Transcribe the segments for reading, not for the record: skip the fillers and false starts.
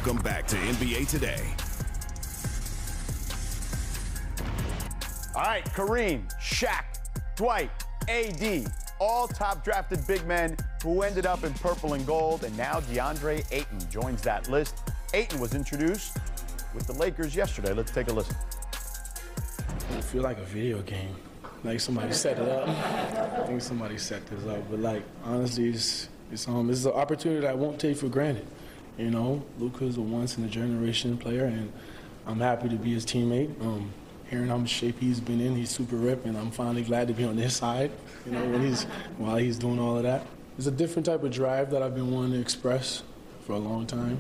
Welcome back to NBA Today. All right, Kareem, Shaq, Dwight, AD, all top-drafted big men who ended up in purple and gold, and now Deandre Ayton joins that list. Ayton was introduced with the Lakers yesterday. Let's take a listen. I feel like a video game. Like somebody set it up. I think somebody set this up. But like honestly, it's an opportunity that I won't take for granted. You know, Luka's a once-in-a-generation player, and I'm happy to be his teammate. Hearing how much shape he's been in, he's super ripped, and I'm finally glad to be on his side. You know, while he's doing all of that. It's a different type of drive that I've been wanting to express for a long time,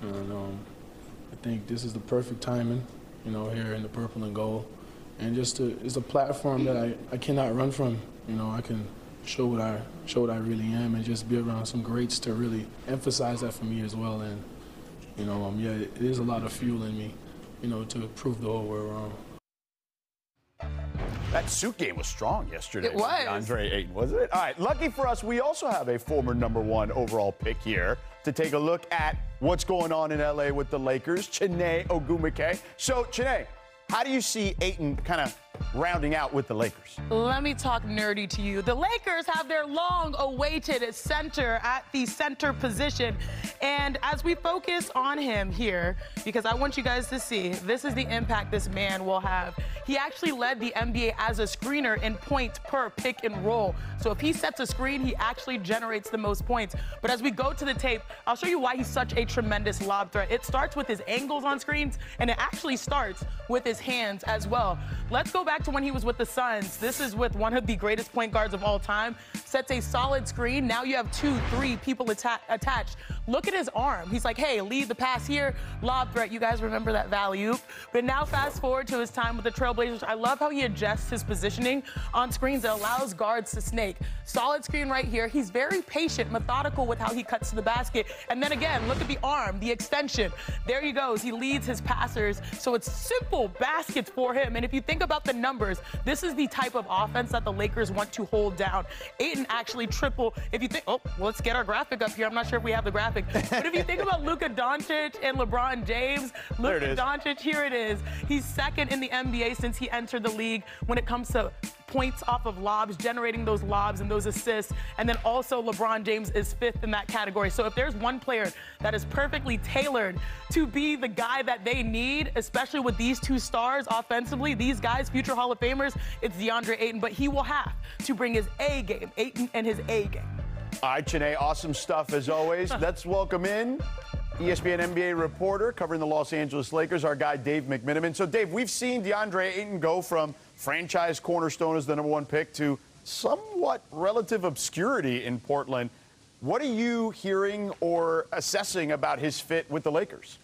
and I think this is the perfect timing. You know, here in the purple and gold. And it's a platform that I cannot run from. You know, I can show what I really am and just be around some greats to really emphasize that for me as well. And, you know, yeah, it is a lot of fuel in me, you know, to prove the whole world wrong. That suit game was strong yesterday. It was. Deandre Ayton, wasn't it? All right, lucky for us, we also have a former #1 overall pick here to take a look at what's going on in L.A. with the Lakers, Chiney Ogwumike. So, Chiney, how do you see Ayton kind of rounding out with the Lakers? Let me talk nerdy to you. The Lakers have their long-awaited center at the center position. And as we focus on him here, because I want you guys to see, this is the impact this man will have. He actually led the NBA as a screener in points per pick and roll. So if he sets a screen, he actually generates the most points. But as we go to the tape, I'll show you why he's such a tremendous lob threat. It starts with his angles on screens, and it actually starts with his hands as well. Let's go back to when he was with the Suns. This is with one of the greatest point guards of all time. Sets a solid screen. Now you have 2, 3 people attached. Look at his arm. He's like, hey, lead the pass here, lob threat. You guys remember that value. But now fast forward to his time with the Trailblazers. I love how he adjusts his positioning on screens that allows guards to snake. Solid screen right here. He's very patient, methodical with how he cuts to the basket. And then again, look at the arm, the extension. There he goes. He leads his passers. So it's simple baskets for him. And if you think about the numbers, this is the type of offense that the Lakers want to hold down. Ayton actually triple. If you think, let's get our graphic up here. I'm not sure if we have the graphic. But if you think about Luka Doncic and LeBron James, Luka Doncic, here it is. He's second in the NBA since he entered the league when it comes to points off of lobs, generating those lobs and those assists. And then also LeBron James is 5th in that category. So if there's one player that is perfectly tailored to be the guy that they need, especially with these 2 stars offensively, these guys, future Hall of Famers, it's Deandre Ayton. But he will have to bring his A game, Ayton and his A game. All right, Chiney, awesome stuff as always. Let's welcome in ESPN NBA reporter covering the Los Angeles Lakers, our guy Dave McMenamin. So, Dave, we've seen Deandre Ayton go from franchise cornerstone as the #1 pick to somewhat relative obscurity in Portland. What are you hearing or assessing about his fit with the Lakers?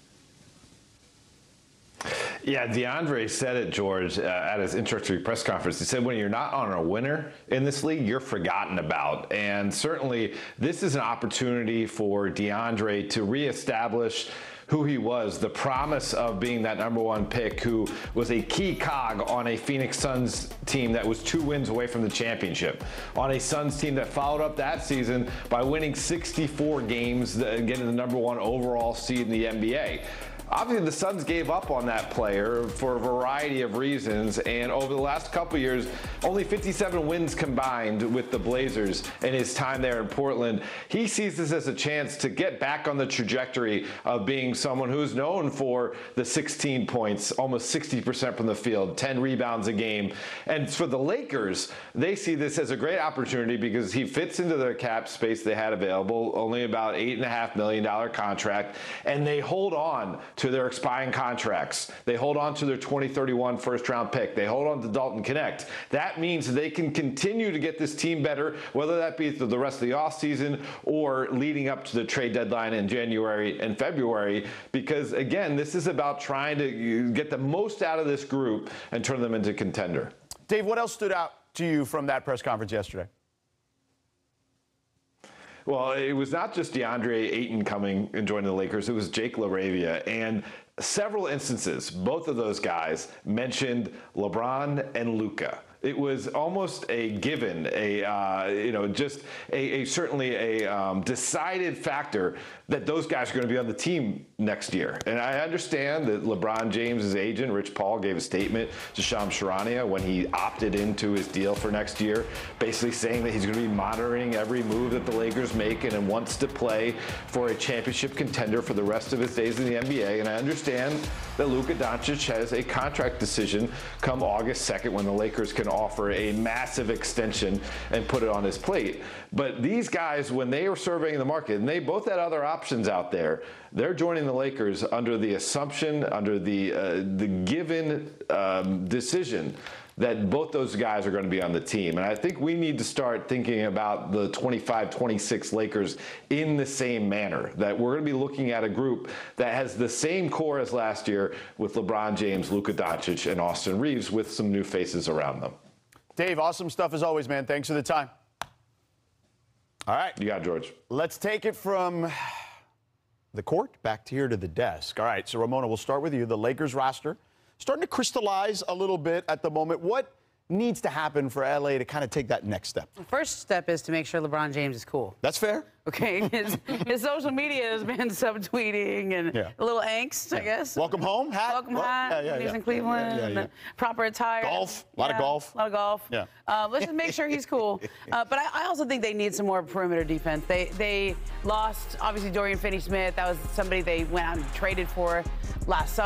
Yeah, Deandre said it, George, at his introductory press conference. He said when you're not on a winner in this league, you're forgotten about. And certainly this is an opportunity for Deandre to reestablish who he was, the promise of being that #1 pick who was a key cog on a Phoenix Suns team that was 2 wins away from the championship, on a Suns team that followed up that season by winning 64 games, getting the #1 overall seed in the NBA. Obviously, the Suns gave up on that player for a variety of reasons, and over the last couple of years, only 57 wins combined with the Blazers in his time there in Portland. He sees this as a chance to get back on the trajectory of being someone who's known for the 16 points, almost 60% from the field, 10 rebounds a game. And for the Lakers, they see this as a great opportunity because he fits into their cap space they had available, only about $8.5 million contract, and they hold on to their expiring contracts. They hold on to their 2031 first-round pick. They hold on to Dalton Connect. That means they can continue to get this team better, whether that be through the rest of the offseason or leading up to the trade deadline in January and February, because, again, this is about trying to get the most out of this group and turn them into contender. Dave, what else stood out to you from that press conference yesterday? Well, it was not just Deandre Ayton coming and joining the Lakers. It was Jake LaRavia. And several instances, both of those guys mentioned LeBron and Luka. it was almost a given, certainly a decided factor that those guys are going to be on the team next year. And I understand that LeBron James' agent, Rich Paul, gave a statement to Shams Charania when he opted into his deal for next year, basically saying that he's going to be monitoring every move that the Lakers make and wants to play for a championship contender for the rest of his days in the NBA. And I understand that Luka Doncic has a contract decision come August 2nd when the Lakers can offer a massive extension and put it on his plate. But these guys, when they were surveying the market, and they both had other options out there, they're joining the Lakers under the assumption, under the given decision that both those guys are going to be on the team. And I think we need to start thinking about the 25-26 Lakers in the same manner, that we're going to be looking at a group that has the same core as last year with LeBron James, Luka Doncic, and Austin Reeves with some new faces around them. Dave, awesome stuff as always, man. Thanks for the time. All right. You got it, George. Let's take it from the court back to here to the desk. All right, so Ramona, we'll start with you. The Lakers roster starting to crystallize a little bit at the moment. What needs to happen for LA to kind of take that next step? The first step is to make sure LeBron James is cool. That's fair. Okay, his social media has been subtweeting and a little angst, I guess. Welcome home hat. Welcome hat. He was in Cleveland. Proper attire. Golf. A lot of golf. A lot of golf. Yeah. Let's just make sure he's cool. But I also think they need some more perimeter defense. They lost, obviously, Dorian Finney-Smith. That was somebody they went out and traded for last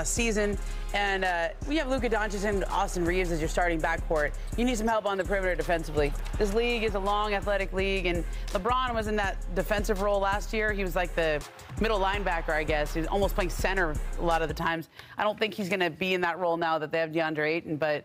season. And we have Luka Doncic and Austin Reeves as your starting backcourt. You need some help on the perimeter defensively. This league is a long, athletic league, and LeBron was in that defensive role last year. He was like the middle linebacker, I guess. He was almost playing center a lot of the times. I don't think he's going to be in that role now that they have Deandre Ayton, but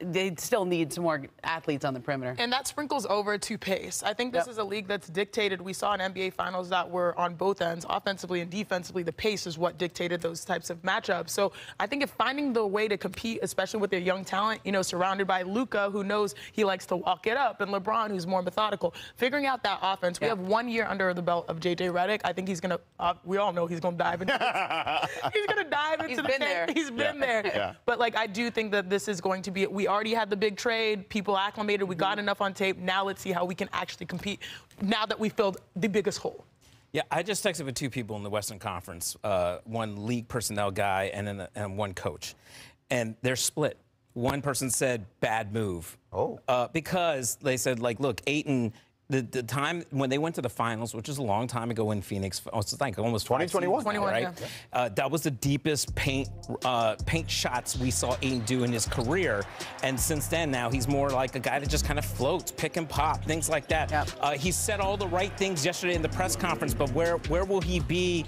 they still need some more athletes on the perimeter. And that sprinkles over to pace. I think this is a league that's dictated. We saw in NBA finals that were on both ends, offensively and defensively. The pace is what dictated those types of matchups. So I think if finding the way to compete, especially with their young talent, surrounded by Luka, who knows he likes to walk it up, and LeBron, who's more methodical, figuring out that offense. We have 1 year under the belt of JJ Redick. I think he's going to, we all know he's going to dive into this. He's going to dive into the paint. He's been there. Yeah. But, I do think that this is going to be, we already had the big trade. People acclimated. We got enough on tape. Now let's see how we can actually compete now that we filled the biggest hole. Yeah, I just texted with two people in the Western Conference, one league personnel guy and one coach. And they're split. One person said, bad move. Because they said, look, Ayton, the time when they went to the finals, which was a long time ago in Phoenix, it's like almost 2021, right? Yeah. That was the deepest paint shots we saw Ayton do in his career. And since then, now he's more like a guy that just kind of floats, pick and pop, things like that. He said all the right things yesterday in the press conference, but where will he be,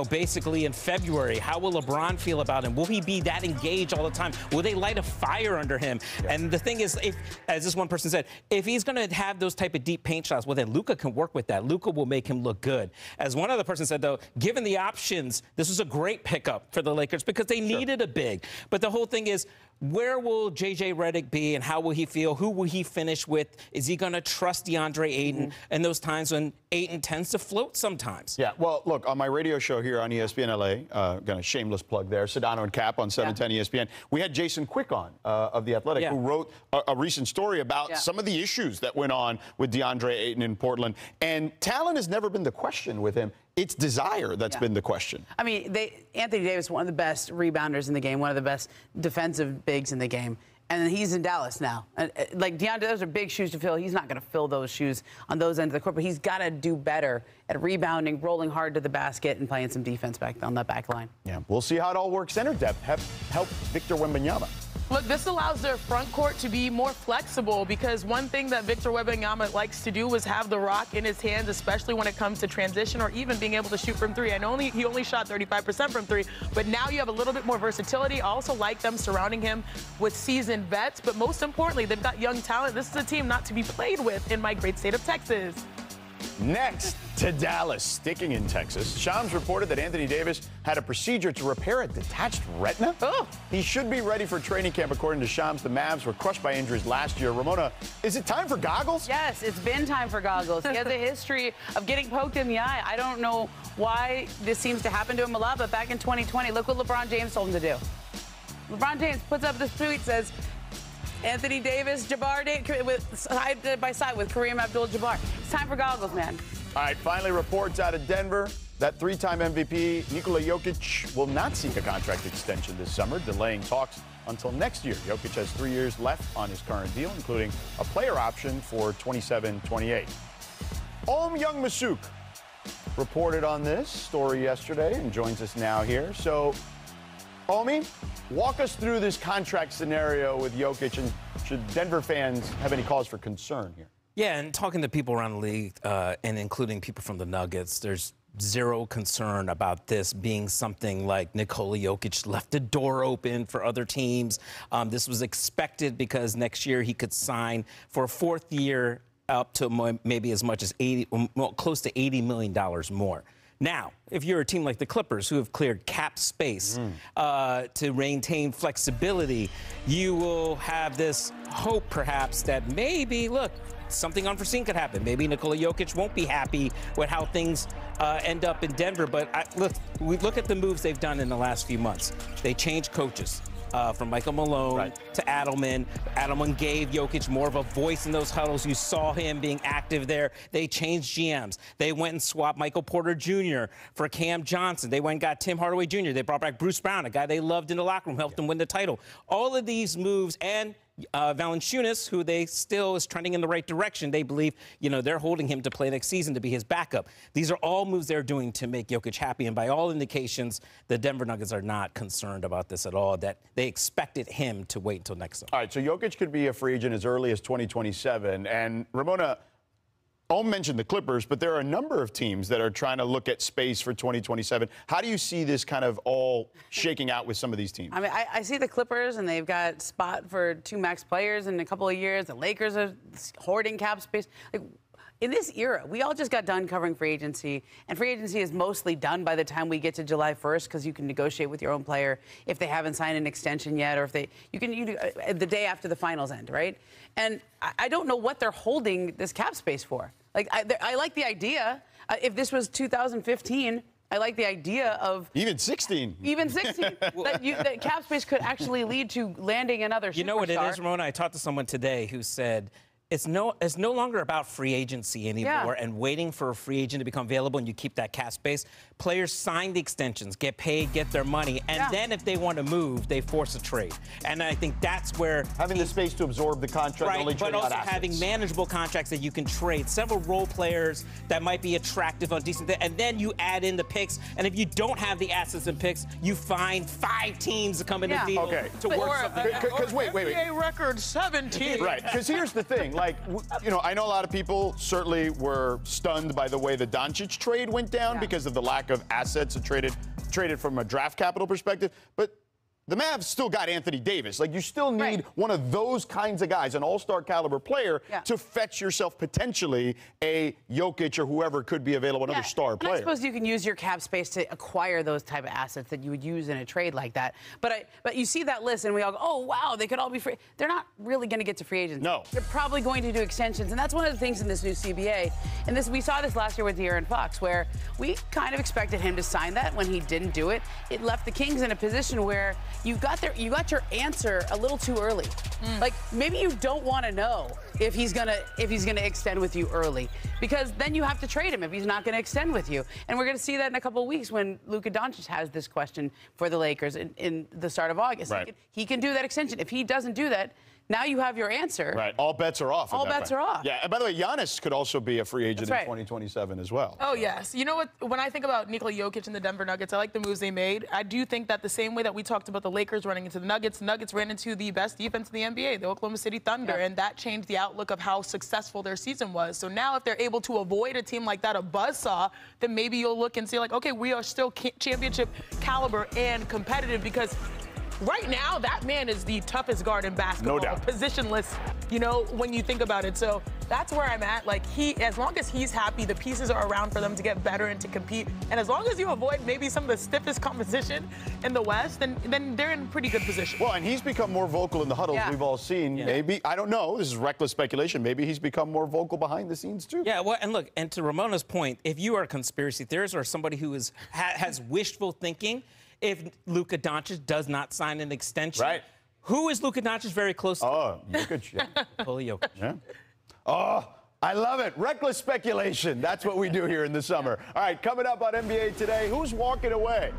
basically in February? How will LeBron feel about him? Will he be that engaged all the time? Will they light a fire under him? And the thing is, as this one person said, if he's going to have those type of deep paint shots, well, then Luka can work with that. Luka will make him look good. As one other person said, though, given the options, this was a great pickup for the Lakers because they needed a big. But the whole thing is, where will JJ Redick be and how will he feel? Who will he finish with? Is he going to trust Deandre Ayton in those times when Ayton tends to float sometimes? Yeah, well, look, on my radio show here on ESPN LA, got a shameless plug there, Sedano and Cap on 710 ESPN, we had Jason Quick on of The Athletic, who wrote a recent story about some of the issues that went on with Deandre Ayton in Portland. And talent has never been the question with him. It's desire that's been the question. I mean, Anthony Davis, one of the best rebounders in the game, one of the best defensive bigs in the game. And he's in Dallas now. Like Deandre, those are big shoes to fill. He's not going to fill those shoes on those ends of the court, but he's got to do better at rebounding, rolling hard to the basket, and playing some defense back on that back line. Yeah, we'll see how it all works. Center depth help Victor Wembanyama. Look, this allows their front court to be more flexible because one thing that Victor Wembanyama likes to do is have the rock in his hands, especially when it comes to transition or even being able to shoot from three. I know he only shot 35% from three, but now you have a little bit more versatility. I also like them surrounding him with seasoned vets, but most importantly, they've got young talent. This is a team not to be played with in my great state of Texas. Next to Dallas, sticking in Texas, Shams reported that Anthony Davis had a procedure to repair a detached retina. He should be ready for training camp, according to Shams. The Mavs were crushed by injuries last year. Ramona, is it time for goggles? Yes, it's been time for goggles. He has a history of getting poked in the eye. I don't know why this seems to happen to him a lot, but back in 2020, look what LeBron James told him to do. LeBron James puts up this tweet, says, Anthony Davis, side by side with Kareem Abdul-Jabbar. It's time for goggles, man. All right, finally reports out of Denver that three-time MVP Nikola Jokic will not seek a contract extension this summer, delaying talks until next year. Jokic has 3 years left on his current deal, including a player option for 27-28. Young Masuk reported on this story yesterday and joins us now here. So, Omi, walk us through this contract scenario with Jokic, and should Denver fans have any cause for concern here? Yeah, and talking to people around the league, and including people from the Nuggets, there's zero concern about this being something like Nikola Jokic left the door open for other teams. This was expected because next year he could sign for a fourth year up to maybe as much as close to $80 million more. Now, if you're a team like the Clippers, who have cleared cap space to maintain flexibility, you will have this hope, perhaps, that maybe, look, something unforeseen could happen. Maybe Nikola Jokic won't be happy with how things end up in Denver. But we look at the moves they've done in the last few months. They changed coaches. From Michael Malone to Adelman. Adelman gave Jokic more of a voice in those huddles. You saw him being active there. They changed GMs. They went and swapped Michael Porter Jr. for Cam Johnson. They went and got Tim Hardaway Jr. They brought back Bruce Brown, a guy they loved in the locker room, helped them win the title. All of these moves, and Valanciunas, who they still is trending in the right direction. They believe, they're holding him to play next season to be his backup. These are all moves they're doing to make Jokic happy. And by all indications, the Denver Nuggets are not concerned about this at all, that they expected him to wait until next summer. All right, so Jokic could be a free agent as early as 2027. And Ramona, Ohm mentioned the Clippers, but there are a number of teams that are trying to look at space for 2027. How do you see this kind of all shaking out with some of these teams? I mean, I see the Clippers, and they've got spot for 2 max players in a couple of years. The Lakers are hoarding cap space. Like, in this era, we all just got done covering free agency, and free agency is mostly done by the time we get to July 1st because you can negotiate with your own player if they haven't signed an extension yet, or if you the day after the finals end, right? And I don't know what they're holding this cap space for. Like, I like the idea. If this was 2015, I like the idea of even 16. Even 16. that cap space could actually lead to landing another superstar. You know what it is, Ramona? I talked to someone today who said it's no longer about free agency anymore and waiting for a free agent to become available and you keep that cap space. Players sign the extensions, get paid, get their money, and then if they want to move, they force a trade. And I think that's where having the space to absorb the contract, only but also having manageable contracts that you can trade. Several role players that might be attractive on decent, and then you add in the picks. And if you don't have the assets and picks, you find 5 teams to come in the deal to work something. Because wait. NBA record 17. Right. Because here's the thing. Like, I know a lot of people certainly were stunned by the way the Doncic trade went down because of the lack of assets traded from a draft capital perspective. But the Mavs still got Anthony Davis. Like, you still need one of those kinds of guys, an all-star caliber player, to fetch yourself potentially a Jokic or whoever could be available, another star player. I suppose you can use your cap space to acquire those type of assets that you would use in a trade like that. But you see that list, and we all go, oh, wow, they could all be free. They're not really going to get to free agents. No. They're probably going to do extensions, and that's one of the things in this new CBA. And we saw this last year with De'Aaron Fox, where we kind of expected him to sign that. When he didn't do it, it left the Kings in a position where you got your answer a little too early. Like, maybe you don't want to know if he's gonna extend with you early, because then you have to trade him if he's not going to extend with you. And we're going to see that in a couple of weeks when Luka Doncic has this question for the Lakers in the start of August. Right. He can do that extension. If he doesn't do that, now you have your answer. Right. All bets are off. All bets are off. Yeah. And by the way, Giannis could also be a free agent in 2027 as well. Oh, yes. You know what? When I think about Nikola Jokic and the Denver Nuggets, I like the moves they made. I do think that the same way that we talked about the Lakers running into the Nuggets ran into the best defense in the NBA, the Oklahoma City Thunder, and that changed the outlook of how successful their season was. So now if they're able to avoid a team like that, a buzzsaw, then maybe you'll look and see, like, okay, we are still championship caliber and competitive, because right now, that man is the toughest guard in basketball. No doubt. Positionless, when you think about it. So that's where I'm at. Like, as long as he's happy, the pieces are around for them to get better and to compete. And as long as you avoid maybe some of the stiffest competition in the West, then they're in pretty good position. Well, and he's become more vocal in the huddles we've all seen. Maybe, I don't know, this is reckless speculation, maybe he's become more vocal behind the scenes too. Yeah, well, and look, and to Ramona's point, if you are a conspiracy theorist or somebody who has wishful thinking, if Luka Doncic does not sign an extension, Who is Luka Doncic very close to? Oh, Jokic. Yeah. Nikola Jokic. Yeah. Oh, I love it. Reckless speculation. That's what we do here in the summer. All right, coming up on NBA Today, who's walking away?